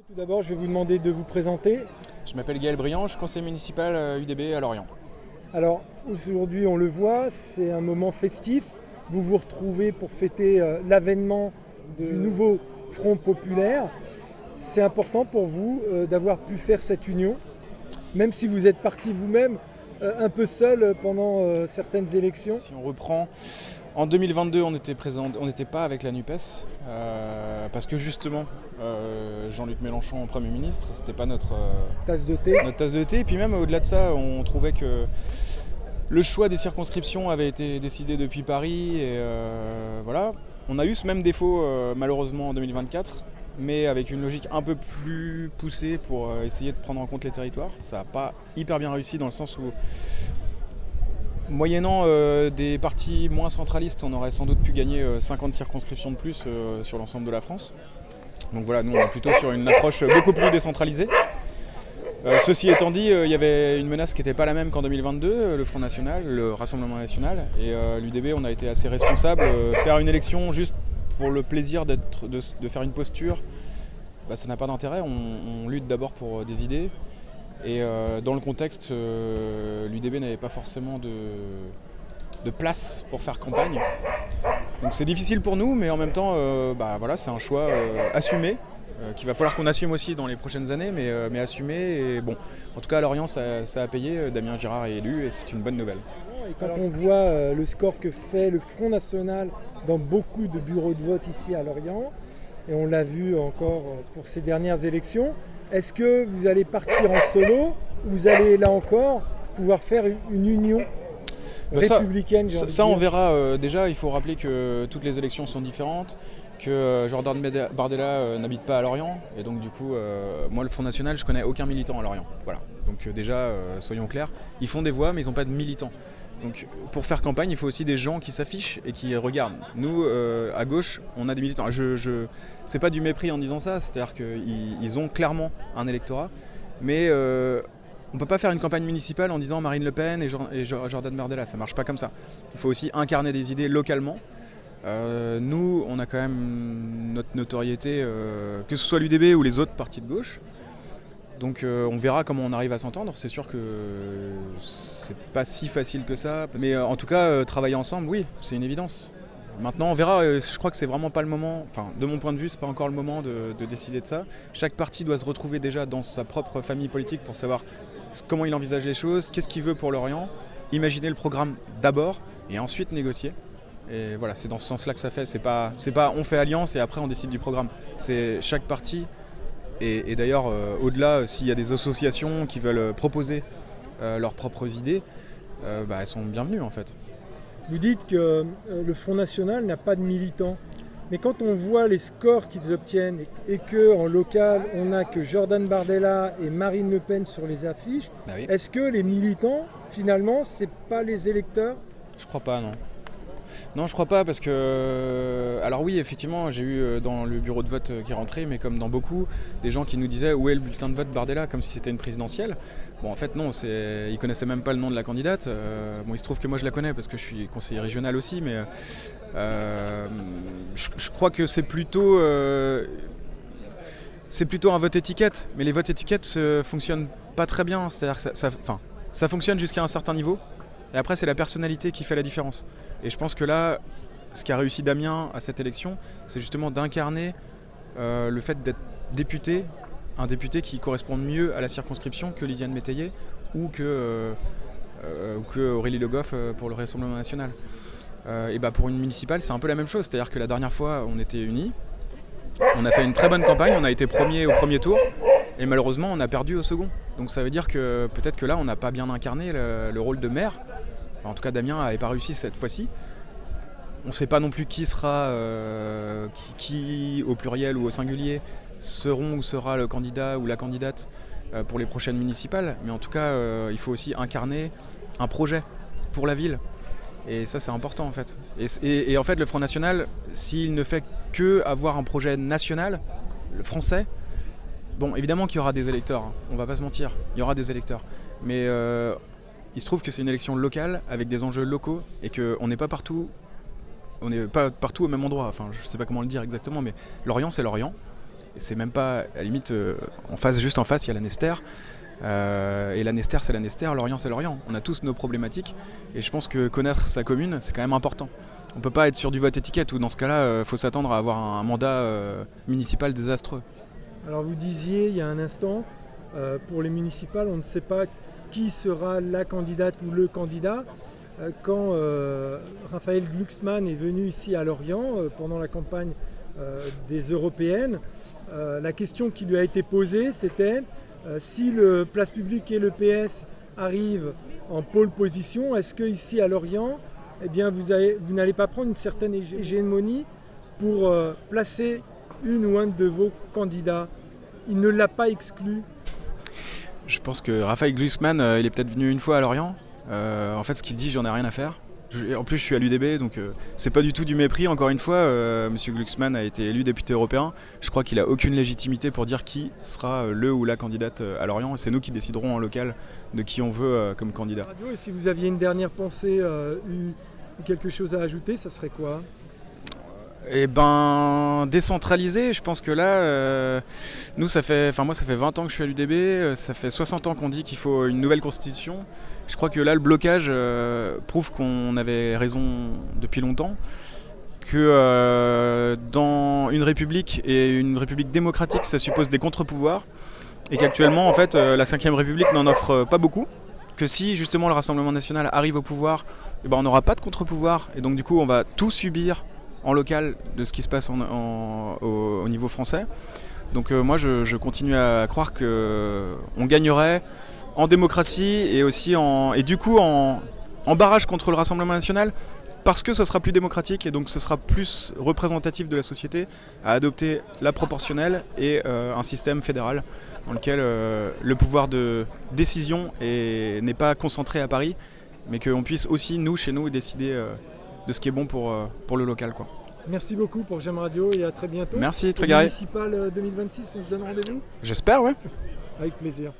Tout d'abord, je vais vous demander de vous présenter. Je m'appelle Gaël Briand, je suis conseiller municipal UDB à Lorient. Alors aujourd'hui, on le voit, c'est un moment festif. Vous vous retrouvez pour fêter l'avènement du nouveau Front populaire. C'est important pour vous d'avoir pu faire cette union, même si vous êtes parti vous-même un peu seul pendant certaines élections. Si on reprend, en 2022, on n'était pas avec la NUPES, parce que justement, Jean-Luc Mélenchon en Premier ministre, c'était pas notre tasse de thé. Notre tasse de thé. Et puis même au-delà de ça, on trouvait que le choix des circonscriptions avait été décidé depuis Paris. Et voilà, on a eu ce même défaut malheureusement en 2024, mais avec une logique un peu plus poussée pour essayer de prendre en compte les territoires. Ça n'a pas hyper bien réussi dans le sens où, moyennant des partis moins centralistes, on aurait sans doute pu gagner 50 circonscriptions de plus sur l'ensemble de la France. Donc voilà, nous on est plutôt sur une approche beaucoup plus décentralisée. Ceci étant dit, il y avait une menace qui n'était pas la même qu'en 2022, le Front National, le Rassemblement National. Et l'UDB, on a été assez responsable. Faire une élection juste pour le plaisir de faire une posture, ça n'a pas d'intérêt. On lutte d'abord pour des idées. Et dans le contexte, l'UDB n'avait pas forcément de place pour faire campagne. Donc c'est difficile pour nous, mais en même temps, voilà, c'est un choix assumé, qu'il va falloir qu'on assume aussi dans les prochaines années, mais assumé. Et bon, en tout cas à Lorient, ça a payé. Damien Girard est élu et c'est une bonne nouvelle. Et quand on voit le score que fait le Front National dans beaucoup de bureaux de vote ici à Lorient, et on l'a vu encore pour ces dernières élections, est-ce que vous allez partir en solo ou vous allez là encore pouvoir faire une union républicaine? Ça on verra. Déjà, il faut rappeler que toutes les élections sont différentes, que Jordan Bardella n'habite pas à Lorient, et donc du coup, moi le Front National, je connais aucun militant à Lorient. Voilà. Donc déjà, soyons clairs, ils font des voix, mais ils n'ont pas de militants. Donc pour faire campagne, il faut aussi des gens qui s'affichent et qui regardent. Nous, à gauche, on a des militants. C'est pas du mépris en disant ça, c'est-à-dire qu'ils ont clairement un électorat, mais on peut pas faire une campagne municipale en disant Marine Le Pen et Jordan Bardella, ça marche pas comme ça. Il faut aussi incarner des idées localement. Nous, on a quand même notre notoriété, que ce soit l'UDB ou les autres partis de gauche. Donc on verra comment on arrive à s'entendre. C'est sûr que c'est pas si facile que ça. Mais en tout cas, travailler ensemble, oui, c'est une évidence. Maintenant, on verra. Je crois que c'est vraiment pas le moment. Enfin, de mon point de vue, c'est pas encore le moment de décider de ça. Chaque parti doit se retrouver déjà dans sa propre famille politique pour savoir comment il envisage les choses, qu'est-ce qu'il veut pour Lorient, imaginer le programme d'abord et ensuite négocier. Et voilà, c'est dans ce sens-là que ça fait. C'est pas on fait alliance et après on décide du programme. C'est chaque parti. Et d'ailleurs, au-delà, s'il y a des associations qui veulent proposer leurs propres idées, elles sont bienvenues en fait. Vous dites que le Front National n'a pas de militants, mais quand on voit les scores qu'ils obtiennent et qu'en local, on n'a que Jordan Bardella et Marine Le Pen sur les affiches, oui. Est-ce que les militants, finalement, c'est pas les électeurs ? Je crois pas, non. Non, je crois pas parce que... Alors oui, effectivement, j'ai eu dans le bureau de vote qui est rentré, mais comme dans beaucoup, des gens qui nous disaient où est le bulletin de vote Bardella, comme si c'était une présidentielle. Bon, en fait, non, ils connaissaient même pas le nom de la candidate. Il se trouve que moi je la connais parce que je suis conseiller régional aussi, mais je crois que c'est plutôt un vote étiquette. Mais les votes étiquettes fonctionnent pas très bien. C'est-à-dire que ça fonctionne jusqu'à un certain niveau. Et après, c'est la personnalité qui fait la différence. Et je pense que là, ce qu'a réussi Damien à cette élection, c'est justement d'incarner le fait d'être député, un député qui correspond mieux à la circonscription que Lisiane Métayer ou que Aurélie Le Goff pour le Rassemblement National. Pour une municipale, c'est un peu la même chose. C'est-à-dire que la dernière fois, on était unis, on a fait une très bonne campagne, on a été premier au premier tour, et malheureusement, on a perdu au second. Donc ça veut dire que peut-être que là, on n'a pas bien incarné le rôle de maire. En tout cas, Damien n'avait pas réussi cette fois-ci. On ne sait pas non plus qui sera, qui au pluriel ou au singulier, seront ou sera le candidat ou la candidate pour les prochaines municipales. Mais en tout cas, il faut aussi incarner un projet pour la ville. Et ça, c'est important en fait. Et en fait, le Front National, s'il ne fait que avoir un projet national, le français, bon, évidemment qu'il y aura des électeurs, on ne va pas se mentir, il y aura des électeurs. Mais il se trouve que c'est une élection locale avec des enjeux locaux et qu'on n'est pas partout. On n'est pas partout au même endroit, enfin je sais pas comment le dire exactement, mais Lorient c'est Lorient, et c'est même pas, à la limite, juste en face il y a la Nester, et la Nester c'est la Nester, Lorient c'est Lorient, on a tous nos problématiques, et je pense que connaître sa commune c'est quand même important. On peut pas être sur du vote étiquette, ou dans ce cas-là, faut s'attendre à avoir un mandat municipal désastreux. Alors vous disiez il y a un instant, pour les municipales on ne sait pas qui sera la candidate ou le candidat. Quand Raphaël Glucksmann est venu ici à Lorient pendant la campagne des européennes, la question qui lui a été posée c'était si le Place Publique et le PS arrivent en pole position, est-ce que ici à Lorient, eh bien, vous n'allez pas prendre une certaine hégémonie pour placer une ou un de vos candidats? Il ne l'a pas exclu. Je pense que Raphaël Glucksmann, il est peut-être venu une fois à Lorient. En fait, ce qu'il dit, j'en ai rien à faire. En plus, je suis à l'UDB, donc c'est pas du tout du mépris. Encore une fois, Monsieur Glucksmann a été élu député européen. Je crois qu'il a aucune légitimité pour dire qui sera le ou la candidate à Lorient. Et c'est nous qui déciderons en local de qui on veut comme candidat. Et si vous aviez une dernière pensée, ou quelque chose à ajouter, ça serait quoi? Eh ben, décentraliser, je pense que là, moi ça fait 20 ans que je suis à l'UDB, ça fait 60 ans qu'on dit qu'il faut une nouvelle constitution. Je crois que là, le blocage prouve qu'on avait raison depuis longtemps, que dans une république et une république démocratique, ça suppose des contre-pouvoirs, et qu'actuellement, en fait, la 5ème République n'en offre pas beaucoup. Que si justement le Rassemblement national arrive au pouvoir, eh ben, on n'aura pas de contre-pouvoir, et donc du coup, on va tout subir en local de ce qui se passe au niveau français. Donc moi je continue à croire qu'on gagnerait en démocratie et aussi du coup en barrage contre le Rassemblement national, parce que ce sera plus démocratique et donc ce sera plus représentatif de la société à adopter la proportionnelle et un système fédéral dans lequel le pouvoir de décision n'est pas concentré à Paris, mais qu'on puisse aussi, nous, chez nous, décider de ce qui est bon pour le local, quoi. Merci beaucoup pour J'aime Radio et à très bientôt. Merci, Trégaré. Municipal 2026, on se donne rendez-vous? J'espère, ouais. Avec plaisir.